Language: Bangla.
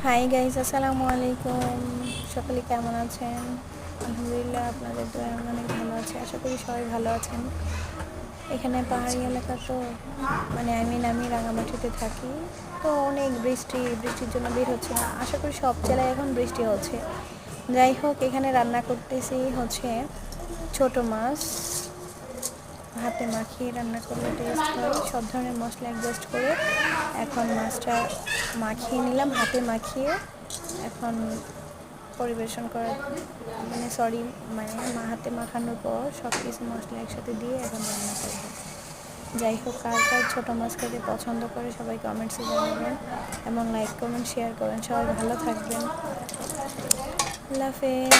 হাই গাইস, আসসালামু আলাইকুম। সকলে কেমন আছেন? আলহামদুলিল্লাহ, আপনাদের দোয়ায় আমি অনেক ভালো আছি। আশা করি সবাই ভালো আছেন। এখানে পাহাড়ি এলাকা তো, আমি রাঙামাটিতে থাকি। তো অনেক বৃষ্টির জন্য বের হচ্ছে না। আশা করি সব জেলায় এখন বৃষ্টি হচ্ছে। যাই হোক, এখানে রান্না করতেছি হচ্ছে ছোট মাছ। হাতে মাখিয়ে রান্না করলে টেস্ট হয়। সব ধরনের মশলা অ্যাডজাস্ট করে এখন মাছটা মাখিয়ে নিলাম, হাতে মাখিয়ে। এখন পরিবেশন করার হাতে মাখানোর পর সব কিছু মশলা একসাথে দিয়ে এখন রান্না করব। যাই হোক, কার কার ছোটো মাছ খেতে পছন্দ করে সবাই কমেন্টসে জানাবেন এবং লাইক কমেন্ট শেয়ার করেন। সবাই ভালো থাকবেন। আল্লাহ হাফেজ।